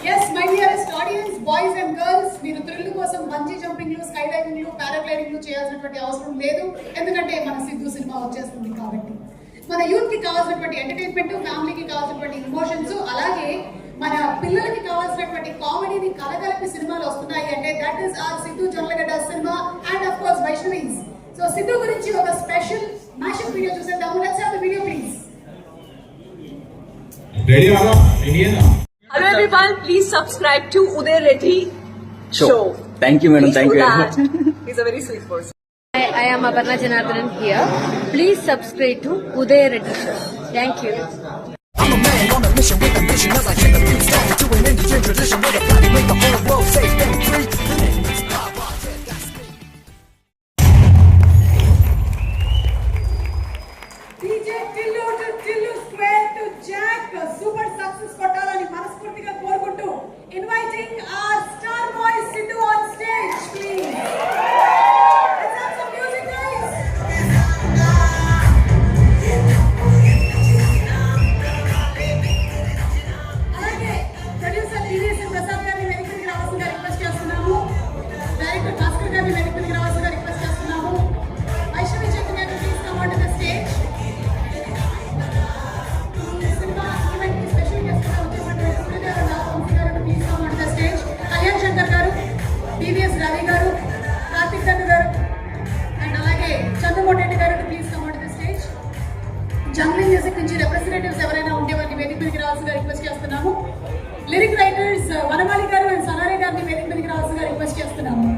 Yes, my dearest audience, boys and girls, మీరు thrill కోసం bungee jumping sky diving paragliding చేయాల్సినటువంటి అవసరం లేదు. ఎందుకంటే మన సిద్ధు సినిమా వచ్చేస్తుంది కాబట్టి మన యూత్ కి కావాల్సినటువంటి ఎంటర్టైన్మెంట్, ఫ్యామిలీకి కావాల్సినటువంటి ఇమోషన్స్, అలాగే మన పిల్లలకి కావాల్సినటువంటి కామెడీని కలగలిపి సినిమాలు వస్తున్నాయి అంటే that is our Siddhu Jonnalagadda సినిమా and of course Vaishnavi's. So Siddhu గురించి ఒక స్పెషల్ మ్యాషప్ వీడియో చూసేద్దాము. Let's have the video please. Ready ఆరా? రెడీనా? Hello everyone, please subscribe to Uday Reddy Show. Thank you, madam. Please Thank do you. that. He's a very sweet person. I am Aparna Janardhanan here. Please subscribe to Uday Reddy Show. Thank you. I'm a man on a mission with a mission as I hit the beat start to an Indian tradition with a plan to make the whole world safe and free. The name is Baba, yeah, that's me. DJ Tillu square to Jack super success కొట్టాలని మనస్ఫూర్తిగా కోరుకుంటూ inviting our star boy Sidhu on stage please. Let's have some music guys. అలాగే producer TVS Prasad గారిని వెనక్కి రావాల్సిందిగా request చేస్తున్నాము. Director Bhaskar గారిని వెనక్కి రావాల్సిందిగా రిక్వెస్ట్ చేస్తున్నాము. వైష్ణవి చైతన్య గారు please come on to the stage. Cinema event కి స్పెషల్ గెస్ట్ గా వచ్చేటువంటి సురేంద్ర రావు గారు please come on to the stage. Kalyan Shankar గారు, టీవీఎస్ రవి గారు, కార్తిక్ గన్ను గారు అండ్ అలాగే చంద్రమోహన్ గారు please come on to the stage. Junglee music నుంచి రిప్రజెంటేటివ్స్ ఎవరైనా ఉంటే వారిని వేదిక మీదకి రావాల్సిందిగా రిక్వెస్ట్ చేస్తున్నాము. లిరిక్ రైటర్స్ వనమాలి గారు అండ్ సనారే గారిని వేదిక మీదకి రావాల్సిందిగా రిక్వెస్ట్ చేస్తున్నాము.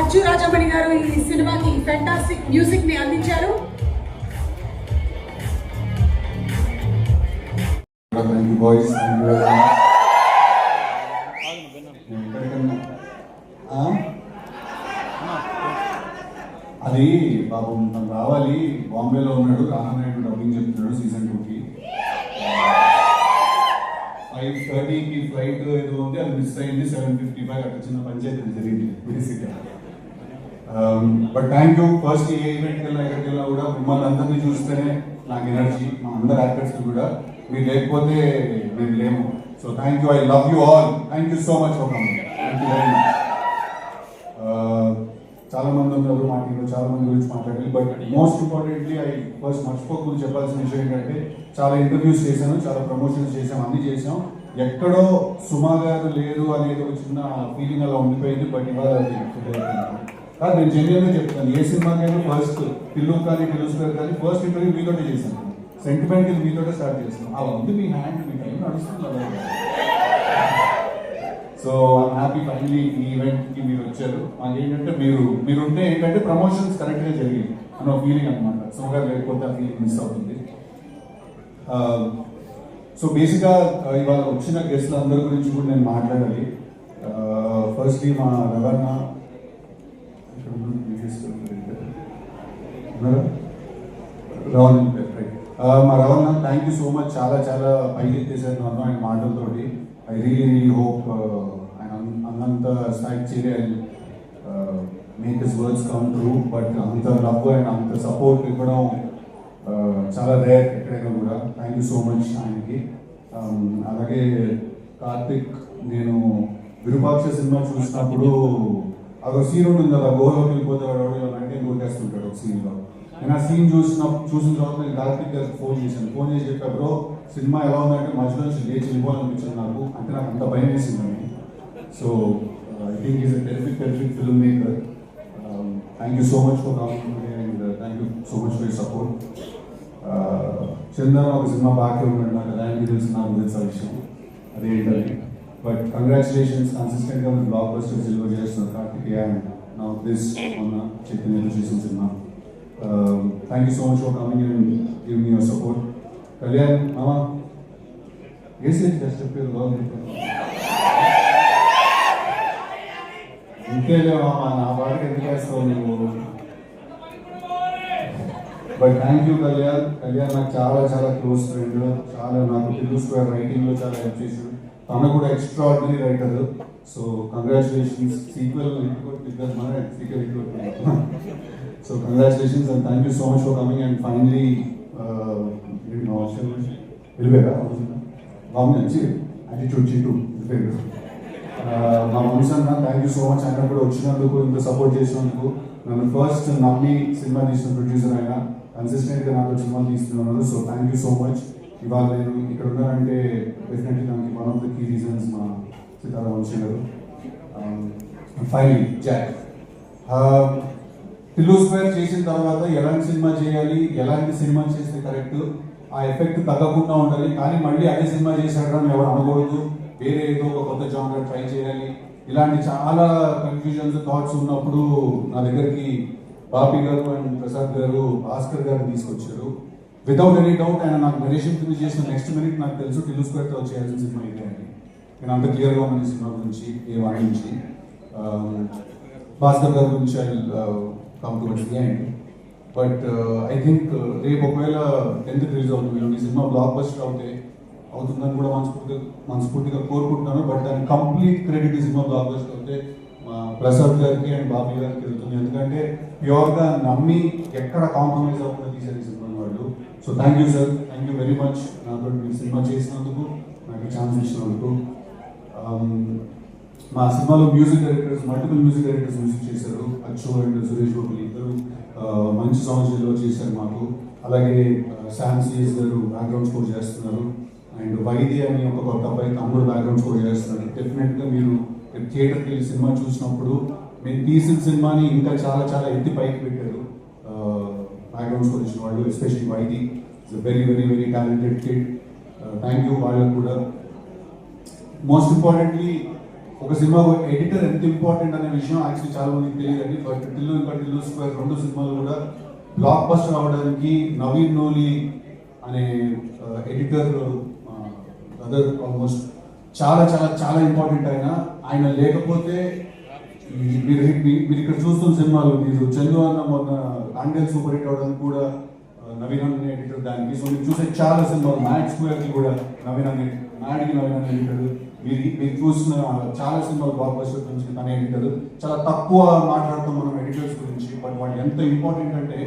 అచ్చు రాజమణి గారు ఈ సినిమాకి ఫెంటాస్టిక్ మ్యూజిక్ ని అందించారు. Thank you boys, thank you very much. అది బాబు మనం రావాలి, బాంబేలో ఉన్నాడు, రానారాయణ డబ్బింగ్ చెప్తున్నాడు సీజన్ 2కి 5:30కి ఫ్లైట్ ఏదో ఉంది, అది మిస్ అయింది. 7:55 అక్కడ చిన్న పంచాయతీ జరిగింది విడిసిటీ. But thank you. ఫస్ట్ ఏ ఈవెంట్కి వెళ్ళినా ఎక్కడికి వెళ్ళినా కూడా మిమ్మల్ని అందరినీ చూస్తేనే నాకు ఎనర్జీ, మా అందరు యాక్టర్స్ కూడా. మీరు లేకపోతే మేము లేము. So thank you, I love you all. Thank you so much for coming. Thank you very much. చాలా మంది ఉన్నారు మా టీంలో, చాలా మంది గురించి మాట్లాడాలి. But most importantly I first మర్చిపోకుండా చెప్పాల్సిన విషయం ఏంటంటే చాలా ఇంటర్వ్యూస్ చేశాను, చాలా ప్రమోషన్స్ చేసాం, అన్నీ చేసాం. ఎక్కడో సుమా గారు లేరు అనేది ఒక చిన్న ఫీలింగ్ అలా ఉండిపోయింది. బట్ ఇవాళ అది కాదు, నేను జెన్యున్గా చెప్తాను. ఏ సినిమాకైనా ఫస్ట్ టిల్లు కానీ టిల్లుస్కర్ కానీ ఫస్ట్ ఇంటర్వ్యూ మీతోటే చేశాను, సెంటిమెంట్ మీతోటే స్టార్ట్ చేస్తాను. అలా ఉంది మీ హ్యాండ్, మీ టైం నడుస్తుంది. సో ఐఎమ్ హ్యాపీ ఫైనలీ ఈ ఈవెంట్కి మీరు వచ్చారు. మాకేంటంటే మీరుంటే ఏంటంటే ప్రమోషన్స్ కరెక్ట్గా జరిగింది అన్న ఫీలింగ్ అనమాట. సుమా గారు లేకపోతే ఆ ఫీలింగ్ మిస్ అవుతుంది. సో బేసిక్గా ఇవాళ వచ్చిన గెస్ట్ల అందరి గురించి కూడా నేను మాట్లాడాలి. ఫస్ట్లీ మా రవణ మా రవణ, థ్యాంక్ యూ సో మచ్. చాలా చాలా పైకెత్తేసారు నన్ను ఆయన మాటలతోటి. ఐ రియలీ హోప్ ఆయన అన్నంత స్థాయికి చేరి I make his words come true. But అంత లవ్ అండ్ అంత సపోర్ట్ ఇవ్వడం చాలా రేర్ ఎక్కడైనా కూడా. థ్యాంక్ యూ సో మచ్ ఆయనకి. అలాగే కార్తిక్, నేను విరూపాక్ష సినిమా చూసినప్పుడు అదొక సీన్ ఉంటుంది కదా, గోలోకి వెళ్ళిపోతే వాడు అంటే కొట్టేస్తుంటాడు ఒక సీన్లో. నేను ఆ సీన్ చూసిన తర్వాత నేను కార్తిక్ గారికి ఫోన్ చేశాను. ఫోన్ చేసి చెప్పా, బ్రో సినిమా ఎలా ఉందంటే మధ్యలో నుంచి లేచి వెళ్ళిపోవాలనిపించింది నాకు, అంటే నాకు అంత భయం వేసిందని. So I think is a terrific filmmaker. Thank you so much for coming and thank you so much for support. Chandan ఒక సినిమా బాగా ఉన్నాడు, నాకు అలాంటి తెలుసు, నాకు తెలుసు ఆ విషయం అదేంటని. బట్ కంగ్రాచులేషన్స్, కన్సిస్టెంట్గా మీరు బ్లాక్ బస్టర్స్ డెలివర్ చేస్తున్నారు కార్తికేయ అండ్ నౌ దిస్ మొన్న చైతన్యతో చేసిన cinema. Thank you so much for coming and giving your support. Kalyan మామా వేసి చెప్పారు ఇంకేలే మామా, నా పాటకి ఎందుకు వేస్తావు నువ్వు. But thank you Kalyan. Kalyan నాకు చాలా చాలా క్లోజ్ ఫ్రెండ్. చాలా నాకు టిల్లు స్క్వేర్ రైటింగ్లో చాలా హెల్ప్ చేశాడు. తను కూడా extra ordinary writer. So congratulations. Sequel so congratulations and thank you so much for coming. And finally వెళ్ళిపోయారా బాగుంది మంచి యాటిట్యూడ్ చింటూ వెళ్ళిపోయాడు. మా వంశీ అన్న థ్యాంక్ యూ సో మచ్. ఆయన కూడా వచ్చినందుకు ఇంత సపోర్ట్ చేసినందుకు. నన్ను ఫస్ట్ నమ్మి సినిమా తీసిన ప్రొడ్యూసర్ ఆయన కన్సిస్టెంట్గా నాతో సినిమాలు తీస్తున్నారు. So thank you so much. ఇవాళ నేను ఇక్కడ ఉన్నానంటే డెఫినెట్లీ దానికి one of the key reasons మా సితారా వంశీ గారు. ఫైనలీ జాక్ టిల్లు స్క్వేర్ చేసిన తర్వాత ఎలాంటి సినిమా చేయాలి, ఎలాంటి సినిమా చేస్తే కరెక్ట్, ఆ ఎఫెక్ట్ తగ్గకుండా ఉండాలి, కానీ మళ్ళీ అదే సినిమా చేశాడని ఎవరు అనకూడదు, వేరే ఏదో ఒక కొత్త జానర్ ట్రై చేయాలి, ఇలాంటి చాలా కన్ఫ్యూజన్స్ థాట్స్ ఉన్నప్పుడు నా దగ్గరికి బాపి గారు అండ్ ప్రసాద్ గారు భాస్కర్ గారిని తీసుకొచ్చారు. వితౌట్ ఎనీ డౌట్ ఆయన నాకు నరేషన్ ఫినిష్ చేసిన నెక్స్ట్ మినిట్ నాకు తెలుసు టిల్లు స్క్వేర్తో చేయాల్సిన సినిమా ఇదే అని. నేను అంత క్లియర్గా ఉన్న సినిమా గురించి ఏ వాడి నుంచి భాస్కర్ గారి గురించి I come to the end. But I think రేపు ఒకవేళ 10th రిలీజ్ అవుతుంది ఈ సినిమా బ్లాక్ బస్టర్ అవుతుందని కూడా మనస్ఫూర్తిగా కోరుకుంటున్నాను. బట్ దాని కంప్లీట్ క్రెడిట్ ఈ సినిమా బ్లాక్ బస్టర్ అవుతే మా ప్రసాద్ గారికి అండ్ బాబీ గారికి వెళ్తుంది. ఎందుకంటే ప్యూర్గా నమ్మి ఎక్కడ కాంప్రమైజ్ అవ్వకుండా తీశారు ఈ సినిమా వాళ్ళు. So thank you sir, thank you very much నాతో ఈ సినిమా చేసినందుకు, నాకు ఛాన్స్ ఇచ్చినందుకు. మా సినిమాలో music directors multiple music directors music చేశారు. అచ్చు అండ్ సురేష్ గోపి ఇద్దరు మంచి సాంగ్స్ డెలివర్ చేశారు మాకు. అలాగే శామ్ సిఎస్ గారు బ్యాక్గ్రౌండ్ స్కోర్ చేస్తున్నారు. అండ్ వైద్య అని ఒక కొత్త అబ్బాయి తమ్ముడు బ్యాక్గ్రౌండ్ స్కోర్ చేస్తున్నారు. డెఫినెట్గా మీరు థియేటర్కి వెళ్ళి సినిమా చూసినప్పుడు మేము తీసిన సినిమాని ఇంకా చాలా చాలా ఎత్తి పైకి పెట్టారు బ్యాక్గ్రౌండ్ స్కోర్ చేసిన వాళ్ళు. ఎస్పెషల్లీ వైద్య is very very very talented kid. Thank you వాళ్ళకు కూడా. మోస్ట్ ఇంపార్టెంట్లీ ఒక సినిమా ఎడిటర్ ఎంత ఇంపార్టెంట్ అనే విషయం యాక్చువల్లీ చాలా మందికి తెలియదండి. బట్ టిల్లు స్క్వేర్ 2 సినిమాలు కూడా బ్లాక్ బస్టర్ అవడానికి నవీన్ నోలి అనే ఎడిటర్ అదర్ ఆల్మోస్ట్ చాలా చాలా చాలా ఇంపార్టెంట్. ఆయన లేకపోతే మీరు ఇక్కడ చూస్తున్న సినిమాలు మీరు చందు అన్న మొన్న ఆండెల్ సూపర్ హిట్ అవడానికి కూడా నవీన్ అన్న ఎడిటర్ దానికి. సో మీరు చూసే చాలా సినిమాలు మ్యాడ్ స్క్వేర్కి కూడా నవీన్ అన్న మ్యాడ్కి నవీన్ అన్న ఎడిటర్. మీరు చూసిన చాలా సినిమాలు బ్లాక్ బస్టర్ గురించి తన ఎడిటర్. చాలా తక్కువ మాట్లాడతాం మనం ఎడిటర్స్ గురించి, బట్ వాళ్ళు ఎంత ఇంపార్టెంట్ అంటే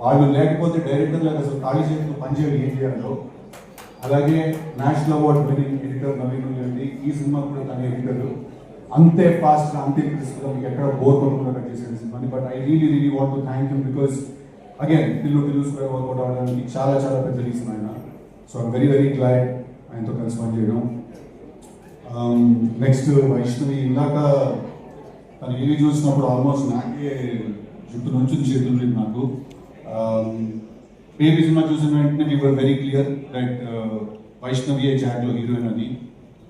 వాళ్ళు లేకపోతే డైరెక్టర్ లాగా అసలు ఖాళీ చేతితో పనిచేయడం ఏం చేయాలో. అలాగే national award winning editor Naveen అండి, ఈ సినిమా కూడా తన ఎడిటర్. అంతే ఫాస్ట్గా అంతే క్రిస్ప్గా మీకు ఎక్కడ బోర్ కొనుక్కున్నా కట్ చేసిన సినిమాని. But I really want to thank you because again Tillu square work out అవ్వడానికి చాలా చాలా పెద్ద రీజన్ ఆయన. So I'm very very glad ఆయనతో కలిసి పనిచేయడం. నెక్స్ట్ వైష్ణవి ఇందాక తను ఏవి చూసినప్పుడు ఆల్మోస్ట్ నాకే జుట్టు నుంచి చేతులు నాకు. బేబీ సినిమా చూసిన వెంటనే we were very clear that Vaishnavi జాక్లో హీరోయిన్ అని.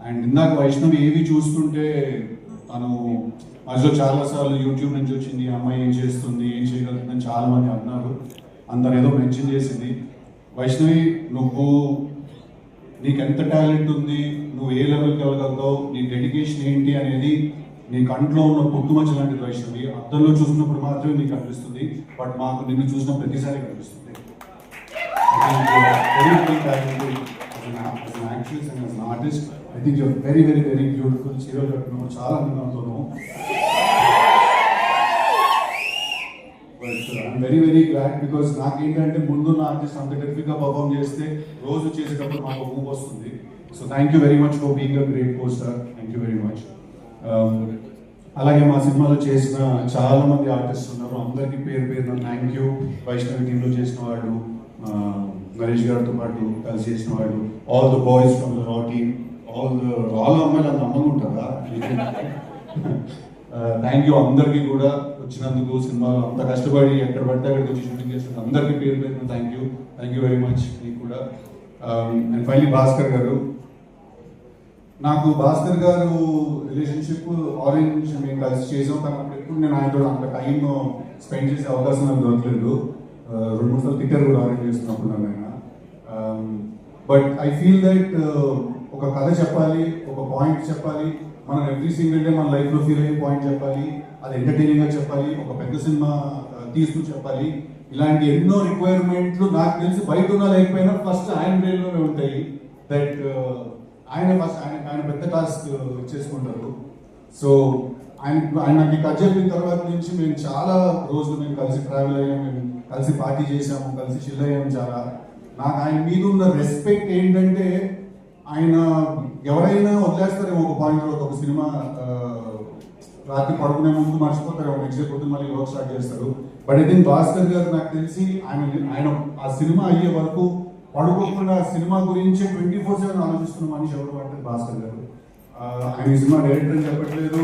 అండ్ ఇందాక వైష్ణవి ఏవి చూస్తుంటే తను మధ్యలో చాలాసార్లు యూట్యూబ్ నుంచి వచ్చింది, అమ్మాయి ఏం చేస్తుంది ఏం చేయగలుగుతుందని చాలా మంది అన్నారు. అందరు ఏదో మెన్షన్ చేసింది. వైష్ణవి నువ్వు నీకు ఎంత టాలెంట్ ఉంది, నువ్వు ఏ లెవెల్కి వెళ్ళగలుగుతావు, నీ డెడికేషన్ ఏంటి అనేది నీ కంట్లో ఉన్న పుట్టుమచ్చ లాంటిది వైష్ణవి. అద్దంలో చూసినప్పుడు మాత్రమే నీకు అనిపిస్తుంది, బట్ మాకు నిన్ను చూసిన ప్రతిసారి కనిపిస్తుంది. Artist I think you're very very very beautiful. చీరలు కట్టుకున్నావు చాలా అందంగాను. But I'm very very glad because నాకేంటంటే ముందున్న ఆర్టిస్ట్ అంత టెరిఫిక్గా పర్ఫామ్ చేస్తే రోజు చేసేటప్పుడు మాకు ఊపు వస్తుంది. So thank you very much for being a great poster. Thank you very much. అలాగే మా సినిమాలో చేసిన చాలా మంది ఆర్టిస్ట్ ఉన్నారు, అందరికీ పేరు పేరున థ్యాంక్ యూ. వైష్ణవి టీంలో చేసిన వాళ్ళు, నరేష్ గారితో పాటు కలిసి చేసిన వాళ్ళు, all the boys from the raw team, all అమ్మాయిలు అంత అందంగా ఉంటారా. థ్యాంక్ యూ అందరికీ కూడా వచ్చినందుకు, సినిమాలో అంత కష్టపడి ఎక్కడ పడితే అక్కడికి వచ్చి షూటింగ్ చేసిన అందరికీ పేరు పేరున థ్యాంక్ యూ వెరీ మచ్ మీకు కూడా. అండ్ ఫైనలీ భాస్కర్ గారు, నాకు భాస్కర్ గారు రిలేషన్షిప్ ఆరెంజ్ మేము కలిసి చేసాం, కానీ అప్పుడు నేను ఆయనతో అంత టైం స్పెండ్ చేసే అవకాశం నాకు దొరకలేదు. 2-3 సార్లు టికెట్ కూడా ఆరెంజ్ చేస్తున్నప్పుడు నన్ను ఆయన. బట్ ఐ ఫీల్ దట్ ఒక కథ చెప్పాలి, ఒక పాయింట్ చెప్పాలి, మనం ఎవ్రీ సింగిల్ డే మన లైఫ్లో ఫీల్ అయ్యే పాయింట్ చెప్పాలి, అది ఎంటర్టైనింగ్గా చెప్పాలి, ఒక పెద్ద సినిమా తీస్తూ చెప్పాలి. ఇలాంటి ఎన్నో రిక్వైర్మెంట్లు నాకు తెలిసి బయట ఉన్నా లేకపోయినా ఫస్ట్ ఆయన బ్రెయిన్లోనే ఉంటాయి. దట్ ఆయన పెద్ద టాస్క్ చేసుకుంటారు. సో ఆయన నాకు కథ చెప్పిన తర్వాత నుంచి మేము చాలా రోజులు మేము కలిసి ట్రావెల్ అయ్యాము, మేము కలిసి పార్టీ చేసాము, కలిసి చిల్ అయ్యాము చాలా. నాకు ఆయన మీద ఉన్న రెస్పెక్ట్ ఏంటంటే ఆయన ఎవరైనా వదిలేస్తారేమో ఒక పాయింట్ ఒక సినిమా రాత్రి పడుకునే ముందు మర్చిపోతారేమో నెక్స్ట్ డే పొద్దున్న మళ్ళీ వర్క్ స్టార్ట్ చేస్తారు. బట్ ఐ థింక్ భాస్కర్ గారు నాకు తెలిసి ఆయన ఆ సినిమా అయ్యే వరకు పడుకోకుండా ఆ సినిమా గురించి 24/7 ఆలోచిస్తున్న మనిషి ఎవరు అంటే భాస్కర్ గారు. ఆయన సినిమా డైరెక్టర్ అని చెప్పట్లేదు,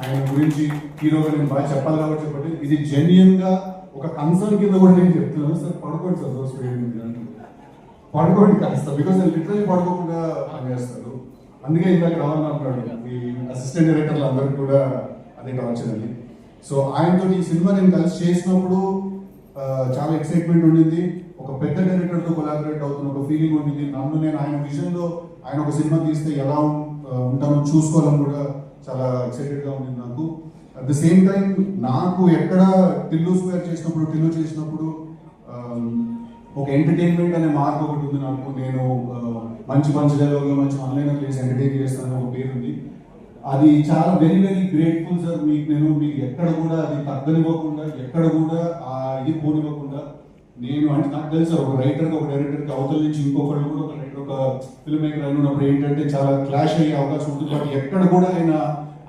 ఆయన గురించి హీరోగా నేను బాగా చెప్పాలి కాబట్టి చెప్పట్లేదు. ఇది జెన్యున్ గా ఒక కన్సర్న్ కింద కూడా నేను చెప్తున్నాను. సార్ పడుకోండి సార్, దోస్ పడుకోండి కాస్త, బికాస్ లిటరల్లీ పడుకోకుండా పనిచేస్తారు. అందుకే ఇందాక రావాలని అన్నాడు ఈ అసిస్టెంట్ డైరెక్టర్లు అందరికీ కూడా అదే టార్చర్ అని. సో ఆయనతో ఈ సినిమా నేను కలిసి చేసినప్పుడు చాలా ఎక్సైట్మెంట్ ఉండింది. ఒక పెద్ద డైరెక్టర్తో కొలాబరేట్ అవుతున్న ఒక ఫీలింగ్ ఉండింది. నేను ఆయన విజన్లో ఆయన ఒక సినిమా తీస్తే ఎలా ఉంటానో చూసుకోవాలని కూడా చాలా ఎక్సైటెడ్గా ఉండింది నాకు. అట్ ద సేమ్ టైం నాకు ఎక్కడ టిల్లు చేసినప్పుడు ఒక ఎంటర్టైన్మెంట్ అనే మార్క్ ఒకటి ఉంది నాకు. నేను మంచి డైలాగ్లో మంచి ఆన్లైన్ చేసి ఎంటర్టైన్ చేస్తానని ఒక పేరు ఉంది. అది చాలా వెరీ వెరీ గ్రేట్ఫుల్ సార్ మీకు ఎక్కడ కూడా అది తగ్గనివ్వకుండా, ఎక్కడ కూడా ఇది పోనివ్వకుండా. నేను అంటే నాకు తెలుసు ఒక రైటర్కి ఒక డైరెక్టర్కి అవతల నుంచి ఇంకొకళ్ళు కూడా ఒక రైటర్ ఒక ఫిల్మ్ మేకర్ అయినప్పుడు ఏంటంటే చాలా క్లాష్ అయ్యే అవకాశం ఉంటుంది. బట్ ఎక్కడ కూడా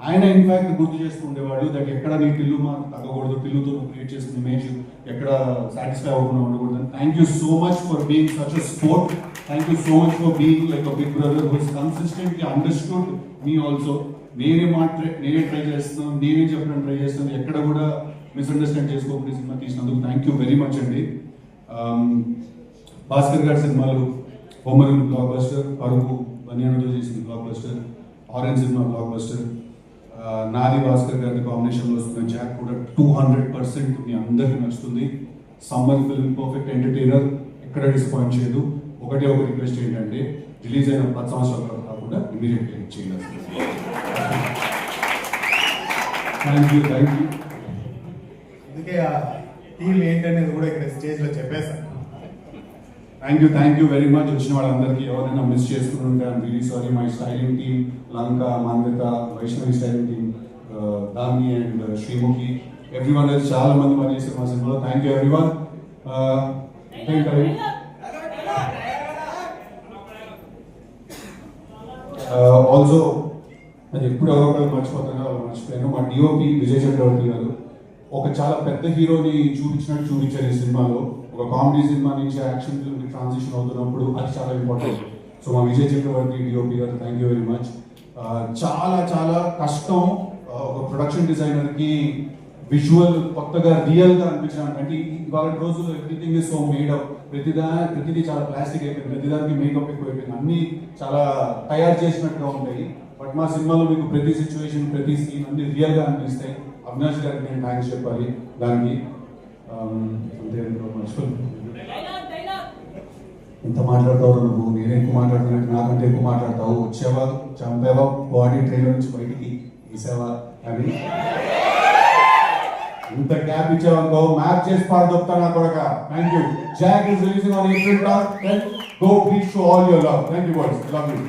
ఆయన ఇన్ఫాక్ట్ గుర్తు చేస్తూ ఉండేవాడు దట్ ఎక్కడ నీ టిల్లు మార్క్ తగ్గకూడదు, టిల్లుతో క్రియేట్ చేసిన ఇమేజ్ ఎక్కడ సాటిస్ఫై అవ్వకుండా ఉండకూడదు. Thank you so much for being such a sport. Thank you so much for being like a big brother who is consistently understood me also. నేనే ట్రై చేస్తున్నాను, నేనే చెప్పడం ట్రై చేస్తాను, ఎక్కడ కూడా మిస్అండర్స్టాండ్ చేసుకోకుండా సినిమా తీసినందుకు థ్యాంక్ యూ వెరీ మచ్ అండి. భాస్కర్ గారి సినిమాలు బొమ్మరిల్లు బ్లాక్ బస్టర్, పరుగు బనియానతో చేసిన block buster, orange cinema block buster, నాది భాస్కర్ గారి కాంబినేషన్లో వస్తున్న జాక్ కూడా 200% మీ అందరికీ నచ్చుతుంది. సమ్మర్ ఫిల్మ్ పర్ఫెక్ట్ ఎంటర్టైనర్, ఎక్కడ డిసప్పాయింట్ చేయదు. ఒక రిక్వెస్ట్ ఏంటంటే రిలీజ్ అయిన 10 సంవత్సరాల కాకుండా ఇమీడియట్గా హిట్ చేయాలి. Thank you. అందుకే ఆ టీమ్ ఏంటనేది కూడా ఇక్కడ స్టేజ్లో చెప్పేశాను. Thank you very much. వచ్చిన వాళ్ళందరికీ ఎవరైనా మిస్ చేసుకుంటుంటే I'm really sorry. My styling team Lanka, Manvitha, Vaishnavi styling team, Dhami and Sreemukhi, everyone else చాలా మంది పనిచేశారు మా సినిమాలో. Thank you everyone. ఆల్సో అది ఎప్పుడు ఎవరో మర్చిపోతానో మర్చిపోయాను. మా డిఓపి విజయ్ చక్రవర్తి గారు ఒక చాలా పెద్ద హీరోని చూపించారు ఈ సినిమాలో. ఒక కామెడీ సినిమా నుంచి యాక్షన్ ఫిల్మ్ ట్రాన్సిషన్ అవుతున్నప్పుడు అది చాలా ఇంపార్టెంట్. సో మా విజయ్ చక్రవర్తి డిఓపి గారు థ్యాంక్ యూ వెరీ మచ్. చాలా కష్టం ఒక ప్రొడక్షన్ డిజైనర్కి విజువల్ కొత్తగా రియల్గా అనిపించడానికి. అంటే ఇవాళ రోజుల్లో ఎవ్రీథింగ్ ఇస్ సో మేడప్, ప్రతిదీ చాలా ప్లాస్టిక్ అయిపోయింది, ప్రతిదానికి మేకప్ ఎక్కువ అయిపోయింది, అన్నీ చాలా తయారు చేసినట్టుగా ఉంటాయి. బట్ మా సినిమాలో మీకు ప్రతి సిచ్యువేషన్, ప్రతి సీన్ అన్ని రియల్గా అనిపిస్తాయి. అవినాష్ గారికి నేను థ్యాంక్స్ చెప్పాలి దానికి. ఎంత మాట్లాడతావు నువ్వు, నేను ఎక్కువ మాట్లాడుతున్నట్టు నాకంటే ఎక్కువ మాట్లాడతావు, వచ్చావా చంపావా బాడీ ట్రైలర్ నుంచి బయటికి తీసావా అని ఇంత గ్యాప్ ఇచ్చావనుకో మ్యాప్ చేసి పాడదొప్తా నా కొడక. Thank you. Jack is releasing on April 10th. Go please show all your love. Thank you boys. Love you.